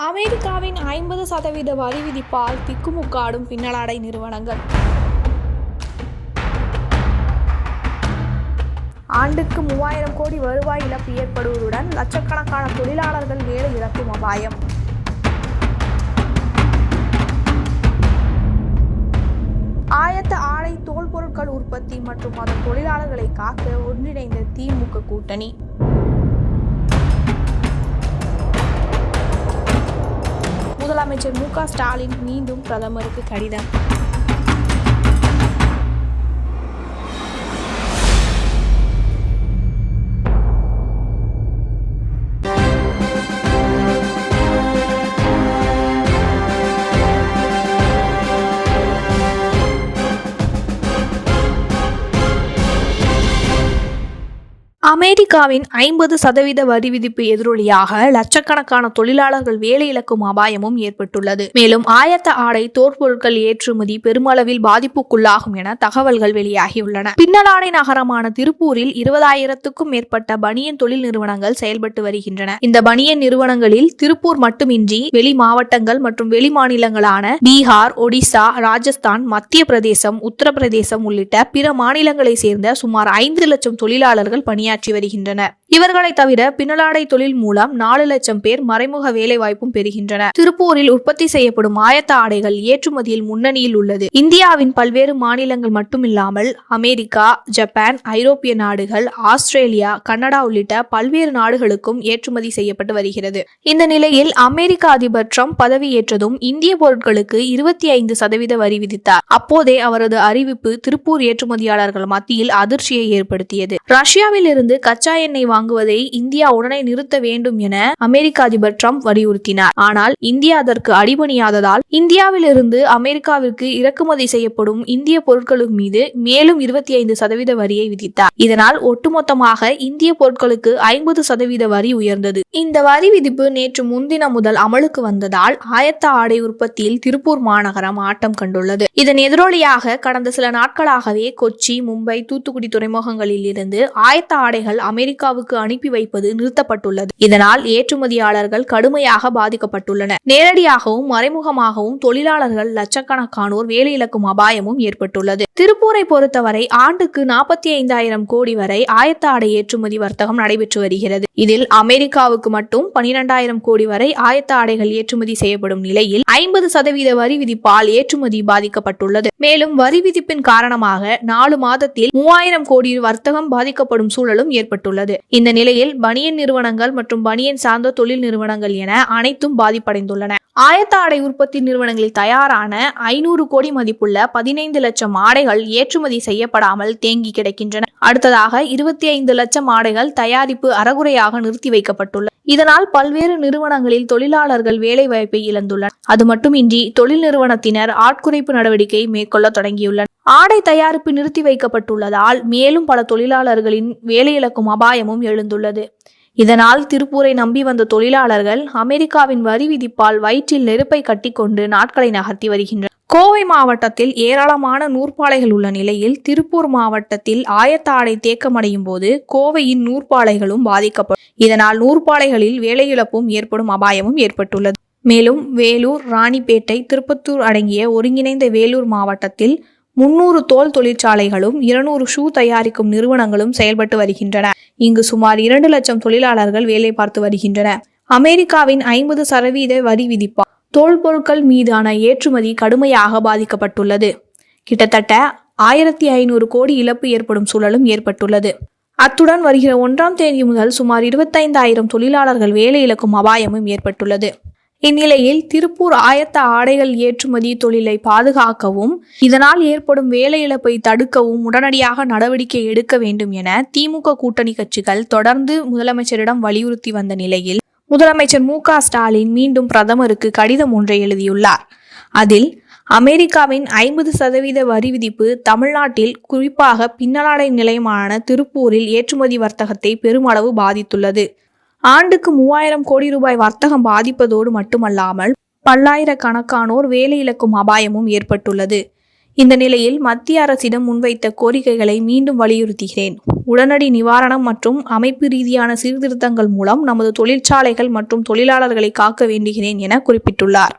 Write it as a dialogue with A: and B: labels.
A: அமெரிக்காவின் 50% வரி விதிப்பால் திக்குமுக்காடும் பின்னலாடை நிறுவனங்கள். ஆண்டுக்கு 3000 கோடி வருவாய் இழப்பு ஏற்படுவதுடன் லட்சக்கணக்கான தொழிலாளர்கள் வேலை இழக்கும் அபாயம். ஆயத்த ஆடை தோல் பொருட்கள் உற்பத்தி மற்றும் அதன் தொழிலாளர்களை காக்க ஒன்றிணைந்த திமுக கூட்டணி. முதலமைச்சர் மு.க. ஸ்டாலின் மீண்டும் பிரதமருக்கு கடிதம். அமெரிக்காவின் 50% வரி விதிப்பு எதிரொலியாக லட்சக்கணக்கான தொழிலாளர்கள் வேலை இழக்கும் அபாயமும் ஏற்பட்டுள்ளது. மேலும் ஆயத்த ஆடை தோற்பொருட்கள் ஏற்றுமதி பெருமளவில் பாதிப்புக்குள்ளாகும் என தகவல்கள் வெளியாகியுள்ளன. பின்னலாடை நகரமான திருப்பூரில் 20,000க்கும் மேற்பட்ட பனியன் தொழில் நிறுவனங்கள் செயல்பட்டு வருகின்றன. இந்த பனியன் நிறுவனங்களில் திருப்பூர் மட்டுமின்றி வெளி மாவட்டங்கள் மற்றும் வெளி மாநிலங்களான பீகார், ஒடிசா, ராஜஸ்தான், மத்திய பிரதேசம், உத்தரப்பிரதேசம் உள்ளிட்ட பிற மாநிலங்களை சேர்ந்த சுமார் 5 லட்சம் தொழிலாளர்கள் பணியாற்றி வருகின்றனர். இவர்களை தவிர பின்னலாடை தொழில் மூலம் 4 லட்சம் பேர் மறைமுக வேலைவாய்ப்பும் பெறுகின்றனர். திருப்பூரில் உற்பத்தி செய்யப்படும் ஆயத்த ஆடைகள் ஏற்றுமதியில் முன்னணியில் உள்ளது. இந்தியாவின் பல்வேறு மாநிலங்கள் மட்டுமில்லாமல் அமெரிக்கா, ஜப்பான், ஐரோப்பிய நாடுகள், ஆஸ்திரேலியா, கனடா உள்ளிட்ட பல்வேறு நாடுகளுக்கும் ஏற்றுமதி செய்யப்பட்டு வருகிறது. இந்த நிலையில் அமெரிக்க அதிபர் ட்ரம்ப் பதவியேற்றதும் இந்திய பொருட்களுக்கு 25% வரி விதித்தார். அப்போதே அவரது அறிவிப்பு திருப்பூர் ஏற்றுமதியாளர்கள் மத்தியில் அதிர்ச்சியை ஏற்படுத்தியது. ரஷ்யாவில் இருந்து கச்சா எண்ணெய் வாங்குவதை இந்தியா உடனே நிறுத்த வேண்டும் என அமெரிக்க அதிபர் ட்ரம்ப் வலியுறுத்தினார். ஆனால் இந்தியா அதற்கு அடிபணியாததால் இந்தியாவில் இருந்து அமெரிக்காவிற்கு இறக்குமதி செய்யப்படும் இந்திய பொருட்களின் மீது மேலும் 25% வரியை விதித்தார். இதனால் ஒட்டுமொத்தமாக இந்திய பொருட்களுக்கு 50% வரி உயர்ந்தது. இந்த வரி விதிப்பு நேற்று முன்தினம் முதல் அமலுக்கு வந்ததால் ஆயத்த ஆடை உற்பத்தியில் திருப்பூர் மாநகரம் ஆட்டம் கண்டுள்ளது. இதன் எதிரொலியாக கடந்த சில நாட்களாகவே கொச்சி, மும்பை, தூத்துக்குடி துறைமுகங்களில் இருந்து ஆயத்த ஆடைகள் அமெரிக்காவுக்கு அனுப்பி வைப்பது நிறுத்தப்பட்டுள்ளது. இதனால் ஏற்றுமதியாளர்கள் கடுமையாக பாதிக்கப்பட்டுள்ளனர். நேரடியாகவும் மறைமுகமாகவும் தொழிலாளர்கள் லட்சக்கணக்கானோர் வேலை இழக்கும் அபாயமும் ஏற்பட்டுள்ளது. திருப்பூரை பொறுத்தவரை ஆண்டுக்கு 45,000 கோடி வரை ஆயத்த ஆடை ஏற்றுமதி வர்த்தகம் நடைபெற்று வருகிறது. இதில் அமெரிக்காவுக்கு மட்டும் 12,000 கோடி வரை ஆயத்த ஆடைகள் ஏற்றுமதி செய்யப்படும் நிலையில் 50% வரி விதிப்பால் ஏற்றுமதி பாதிக்கப்பட்டுள்ளது. மேலும் வரி விதிப்பின் காரணமாக 4 மாதத்தில் 3000 கோடி வர்த்தகம் பாதிக்கப்படும் சூழலும் ஏற்பட்டுள்ளது. இந்த நிலையில் பனியன் நிறுவனங்கள் மற்றும் பனியன் சார்ந்த தொழில் நிறுவனங்கள் என அனைத்தும் பாதிப்படைந்துள்ளன. ஆயத்த ஆடை உற்பத்தி நிறுவனங்களில் தயாரான 500 கோடி மதிப்புள்ள 15 லட்சம் ஆடைகள் ஏற்றுமதி செய்யப்படாமல் தேங்கி கிடக்கின்றன. அடுத்ததாக 25 லட்சம் ஆடைகள் தயாரிப்பு அறகுறையாக நிறுத்தி வைக்கப்பட்டுள்ளது. இதனால் பல்வேறு நிறுவனங்களில் தொழிலாளர்கள் வேலை வாய்ப்பை இழந்துள்ளனர். அது மட்டுமின்றி தொழில் நிறுவனத்தினர் ஆட்குறைப்பு நடவடிக்கை மேற்கொள்ள தொடங்கியுள்ளனர். ஆடை தயாரிப்பு நிறுத்தி வைக்கப்பட்டுள்ளதால் மேலும் பல தொழிலாளர்களின் வேலை இழக்கும் அபாயமும் எழுந்துள்ளது. இதனால் திருப்பூரை நம்பி வந்த தொழிலாளர்கள் அமெரிக்காவின் வரி விதிப்பால் வயிற்றில் நெருப்பை கட்டிக்கொண்டு நாட்களை நகர்த்தி வருகின்றனர். கோவை மாவட்டத்தில் ஏராளமான நூற்பாலைகள் உள்ள நிலையில் திருப்பூர் மாவட்டத்தில் ஆயத்த ஆடை தேக்கமடையும் போது கோவையின் நூற்பாலைகளும் பாதிக்கப்படும். இதனால் நூற்பாலைகளில் வேலை இழப்பும் ஏற்படும் அபாயமும் ஏற்பட்டுள்ளது. மேலும் வேலூர், ராணிப்பேட்டை, திருப்பத்தூர் அடங்கிய ஒருங்கிணைந்த வேலூர் மாவட்டத்தில் 300 தோல் தொழிற்சாலைகளும் 200 ஷூ தயாரிக்கும் நிறுவனங்களும் செயல்பட்டு வருகின்றன. இங்கு சுமார் 2 லட்சம் தொழிலாளர்கள் வேலை பார்த்து வருகின்றனர். அமெரிக்காவின் 50% வரி விதிப்பால் தோல் பொருட்கள் மீதான ஏற்றுமதி கடுமையாக பாதிக்கப்பட்டுள்ளது. கிட்டத்தட்ட 1500 கோடி இழப்பு ஏற்படும் சூழலும் ஏற்பட்டுள்ளது. அத்துடன் வருகிற 1ஆம் தேதி முதல் சுமார் 25,000 தொழிலாளர்கள் வேலை இழக்கும் அபாயமும் ஏற்பட்டுள்ளது. இந்நிலையில் திருப்பூர் ஆயத்த ஆடைகள் ஏற்றுமதி தொழிலை பாதுகாக்கவும் இதனால் ஏற்படும் வேலை இழப்பை தடுக்கவும் உடனடியாக நடவடிக்கை எடுக்க வேண்டும் என திமுக கூட்டணி கட்சிகள் தொடர்ந்து முதலமைச்சரிடம் வலியுறுத்தி வந்த நிலையில் முதலமைச்சர் மு.க. ஸ்டாலின் மீண்டும் பிரதமருக்கு கடிதம் ஒன்றை எழுதியுள்ளார். அதில் அமெரிக்காவின் 50% வரி விதிப்பு தமிழ்நாட்டில் குறிப்பாக பின்னலாடை நிலையமான திருப்பூரில் ஏற்றுமதி வர்த்தகத்தை பெருமளவு பாதித்துள்ளது. ஆண்டுக்கு 3000 கோடி ரூபாய் வர்த்தகம் பாதிப்பதோடு மட்டுமல்லாமல் பல்லாயிரக்கணக்கானோர் வேலை இழக்கும் அபாயமும் ஏற்பட்டுள்ளது. இந்த நிலையில் மத்திய அரசிடம் முன்வைத்த கோரிக்கைகளை மீண்டும் வலியுறுத்துகிறேன். உடனடி நிவாரணம் மற்றும் அமைப்பு ரீதியான சீர்திருத்தங்கள் மூலம் நமது தொழிற்சாலைகள் மற்றும் தொழிலாளர்களை காக்க வேண்டுகிறேன் என குறிப்பிட்டுள்ளார்.